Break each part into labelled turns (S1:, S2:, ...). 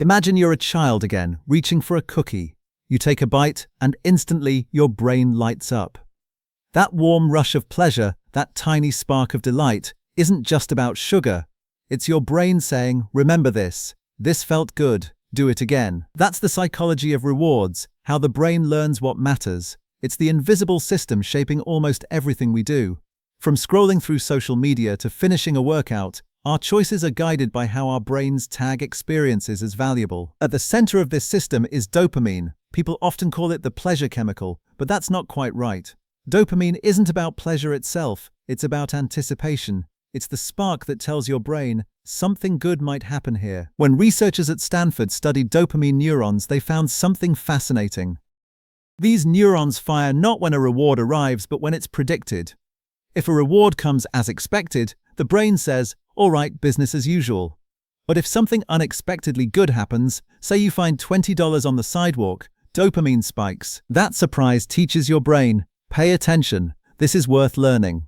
S1: Imagine you're a child again, reaching for a cookie. You take a bite, and instantly your brain lights up. That warm rush of pleasure, that tiny spark of delight, isn't just about sugar. It's your brain saying, remember this felt good, do it again. That's the psychology of rewards, how the brain learns what matters. It's the invisible system shaping almost everything we do. From scrolling through social media to finishing a workout, our choices are guided by how our brains tag experiences as valuable. At the center of this system is dopamine. People often call it the pleasure chemical, but that's not quite right. Dopamine isn't about pleasure itself, it's about anticipation. It's the spark that tells your brain, something good might happen here. When researchers at Stanford studied dopamine neurons, they found something fascinating. These neurons fire not when a reward arrives, but when it's predicted. If a reward comes as expected, the brain says, all right, business as usual. But if something unexpectedly good happens, say you find $20 on the sidewalk, dopamine spikes. That surprise teaches your brain, pay attention, this is worth learning.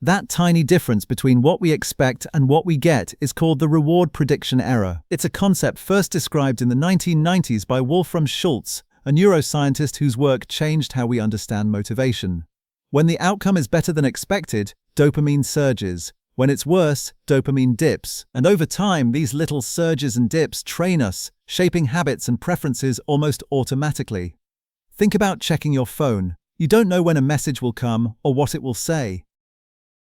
S1: That tiny difference between what we expect and what we get is called the reward prediction error. It's a concept first described in the 1990s by Wolfram Schultz, a neuroscientist whose work changed how we understand motivation. When the outcome is better than expected, dopamine surges. When it's worse, dopamine dips. And over time, these little surges and dips train us, shaping habits and preferences almost automatically. Think about checking your phone. You don't know when a message will come or what it will say.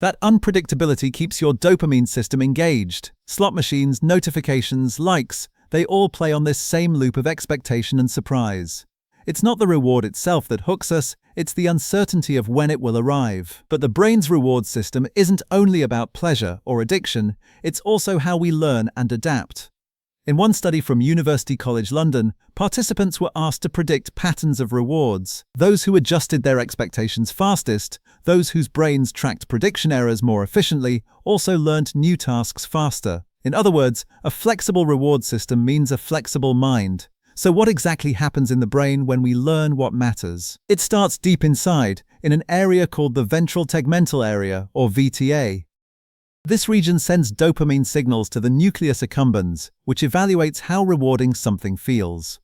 S1: That unpredictability keeps your dopamine system engaged. Slot machines, notifications, likes, they all play on this same loop of expectation and surprise. It's not the reward itself that hooks us, it's the uncertainty of when it will arrive. But the brain's reward system isn't only about pleasure or addiction, it's also how we learn and adapt. In one study from University College London, participants were asked to predict patterns of rewards. Those who adjusted their expectations fastest, those whose brains tracked prediction errors more efficiently, also learned new tasks faster. In other words, a flexible reward system means a flexible mind. So what exactly happens in the brain when we learn what matters? It starts deep inside, in an area called the ventral tegmental area, or VTA. This region sends dopamine signals to the nucleus accumbens, which evaluates how rewarding something feels.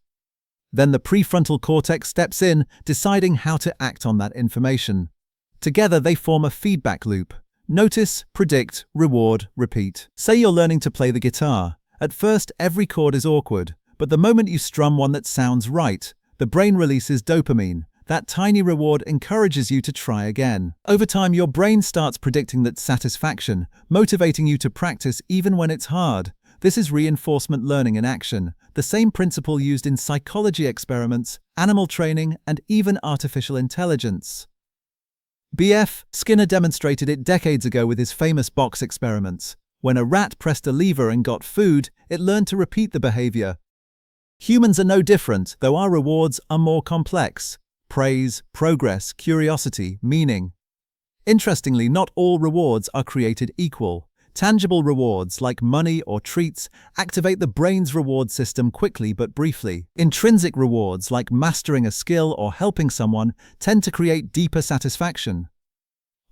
S1: Then the prefrontal cortex steps in, deciding how to act on that information. Together they form a feedback loop. Notice, predict, reward, repeat. Say you're learning to play the guitar. At first, every chord is awkward. But the moment you strum one that sounds right, the brain releases dopamine. That tiny reward encourages you to try again. Over time, your brain starts predicting that satisfaction, motivating you to practice even when it's hard. This is reinforcement learning in action, the same principle used in psychology experiments, animal training, and even artificial intelligence. B.F. Skinner demonstrated it decades ago with his famous box experiments. When a rat pressed a lever and got food, it learned to repeat the behavior. Humans are no different, though our rewards are more complex. Praise, progress, curiosity, meaning. Interestingly, not all rewards are created equal. Tangible rewards, like money or treats, activate the brain's reward system quickly but briefly. Intrinsic rewards, like mastering a skill or helping someone, tend to create deeper satisfaction.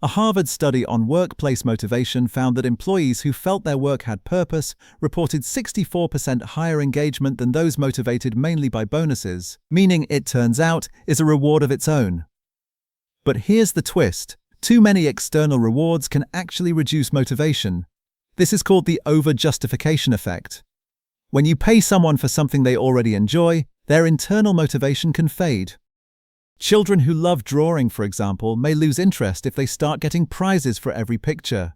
S1: A Harvard study on workplace motivation found that employees who felt their work had purpose reported 64% higher engagement than those motivated mainly by bonuses. Meaning, it turns out, is a reward of its own. But here's the twist. Too many external rewards can actually reduce motivation. This is called the over-justification effect. When you pay someone for something they already enjoy, their internal motivation can fade. Children who love drawing, for example, may lose interest if they start getting prizes for every picture.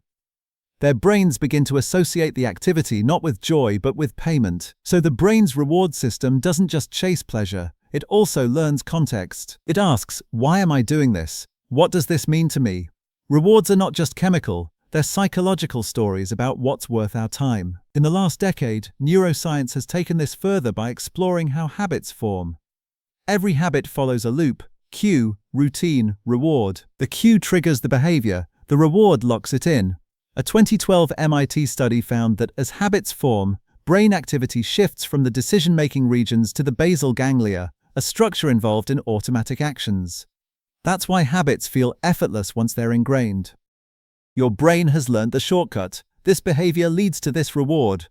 S1: Their brains begin to associate the activity not with joy but with payment. So the brain's reward system doesn't just chase pleasure, it also learns context. It asks, why am I doing this? What does this mean to me? Rewards are not just chemical, they're psychological stories about what's worth our time. In the last decade, neuroscience has taken this further by exploring how habits form. Every habit follows a loop. Cue, routine, reward. The cue triggers the behavior, the reward locks it in. A 2012 MIT study found that as habits form, brain activity shifts from the decision-making regions to the basal ganglia, a structure involved in automatic actions. That's why habits feel effortless once they're ingrained. Your brain has learned the shortcut. This behavior leads to this reward.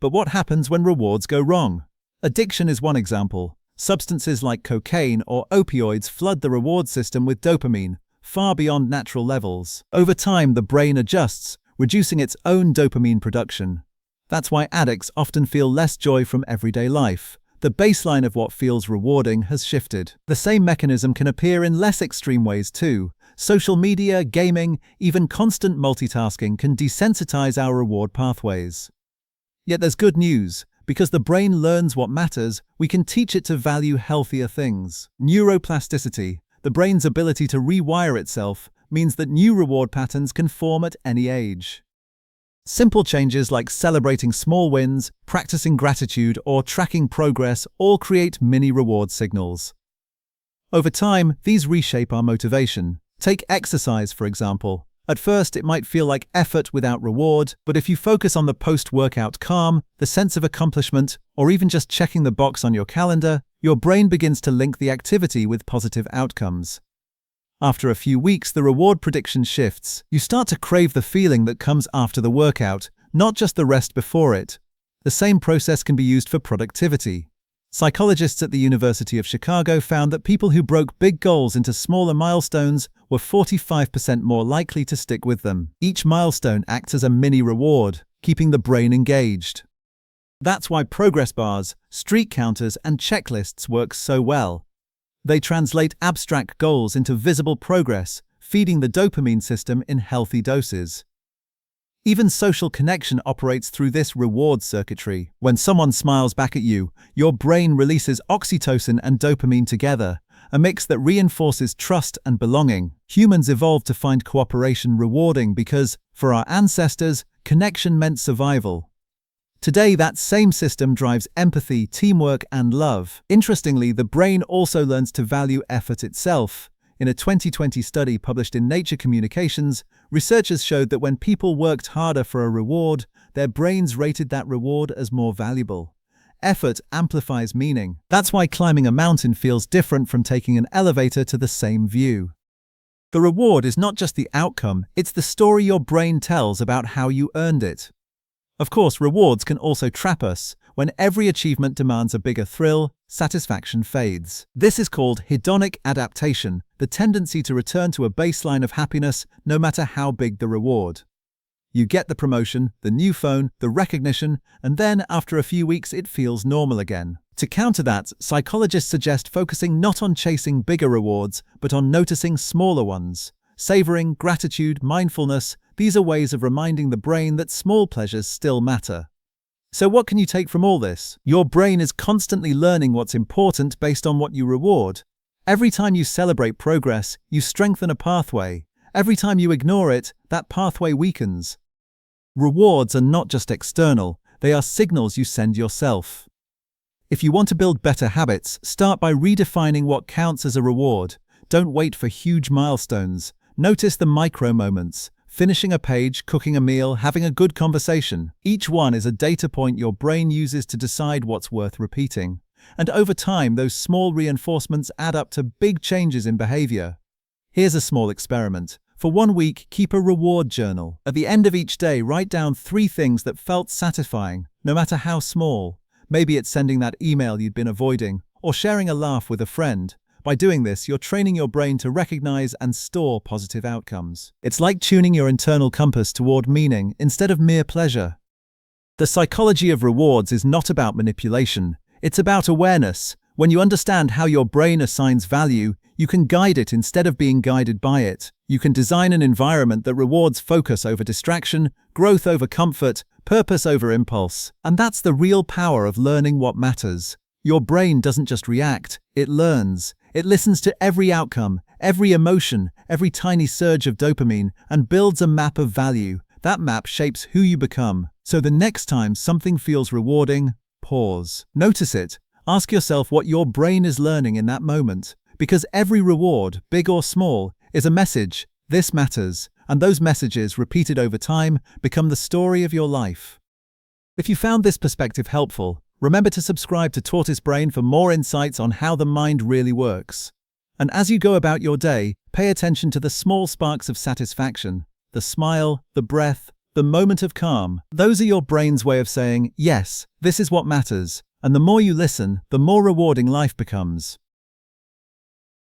S1: But what happens when rewards go wrong? Addiction is one example. Substances like cocaine or opioids flood the reward system with dopamine, far beyond natural levels. Over time, the brain adjusts, reducing its own dopamine production. That's why addicts often feel less joy from everyday life. The baseline of what feels rewarding has shifted. The same mechanism can appear in less extreme ways too. Social media, gaming, even constant multitasking can desensitize our reward pathways. Yet there's good news. Because the brain learns what matters, we can teach it to value healthier things. Neuroplasticity, the brain's ability to rewire itself, means that new reward patterns can form at any age. Simple changes like celebrating small wins, practicing gratitude, or tracking progress all create mini reward signals. Over time, these reshape our motivation. Take exercise, for example. At first, it might feel like effort without reward, but if you focus on the post-workout calm, the sense of accomplishment, or even just checking the box on your calendar, your brain begins to link the activity with positive outcomes. After a few weeks, the reward prediction shifts. You start to crave the feeling that comes after the workout, not just the rest before it. The same process can be used for productivity. Psychologists at the University of Chicago found that people who broke big goals into smaller milestones were 45% more likely to stick with them. Each milestone acts as a mini reward, keeping the brain engaged. That's why progress bars, streak counters, and checklists work so well. They translate abstract goals into visible progress, feeding the dopamine system in healthy doses. Even social connection operates through this reward circuitry. When someone smiles back at you, your brain releases oxytocin and dopamine together, a mix that reinforces trust and belonging. Humans evolved to find cooperation rewarding because, for our ancestors, connection meant survival. Today, that same system drives empathy, teamwork, and love. Interestingly, the brain also learns to value effort itself. In a 2020 study published in Nature Communications, researchers showed that when people worked harder for a reward, their brains rated that reward as more valuable. Effort amplifies meaning. That's why climbing a mountain feels different from taking an elevator to the same view. The reward is not just the outcome, it's the story your brain tells about how you earned it. Of course, rewards can also trap us. When every achievement demands a bigger thrill, satisfaction fades. This is called hedonic adaptation, the tendency to return to a baseline of happiness no matter how big the reward. You get the promotion, the new phone, the recognition, and then after a few weeks it feels normal again. To counter that, psychologists suggest focusing not on chasing bigger rewards, but on noticing smaller ones. Savoring, gratitude, mindfulness, these are ways of reminding the brain that small pleasures still matter. So what can you take from all this? Your brain is constantly learning what's important based on what you reward. Every time you celebrate progress, you strengthen a pathway. Every time you ignore it, that pathway weakens. Rewards are not just external, they are signals you send yourself. If you want to build better habits, start by redefining what counts as a reward. Don't wait for huge milestones. Notice the micro moments. Finishing a page, cooking a meal, having a good conversation. Each one is a data point your brain uses to decide what's worth repeating. And over time, those small reinforcements add up to big changes in behavior. Here's a small experiment. For 1 week, keep a reward journal. At the end of each day, write down 3 things that felt satisfying, no matter how small. Maybe it's sending that email you'd been avoiding, or sharing a laugh with a friend. By doing this, you're training your brain to recognize and store positive outcomes. It's like tuning your internal compass toward meaning instead of mere pleasure. The psychology of rewards is not about manipulation. It's about awareness. When you understand how your brain assigns value, you can guide it instead of being guided by it. You can design an environment that rewards focus over distraction, growth over comfort, purpose over impulse. And that's the real power of learning what matters. Your brain doesn't just react, it learns. It listens to every outcome, every emotion, every tiny surge of dopamine, and builds a map of value. That map shapes who you become. So the next time something feels rewarding, pause. Notice it. Ask yourself what your brain is learning in that moment. Because every reward, big or small, is a message. This matters. And those messages, repeated over time, become the story of your life. If you found this perspective helpful, remember to subscribe to Tortoise Brain for more insights on how the mind really works. And as you go about your day, pay attention to the small sparks of satisfaction, the smile, the breath, the moment of calm. Those are your brain's way of saying, yes, this is what matters. And the more you listen, the more rewarding life becomes.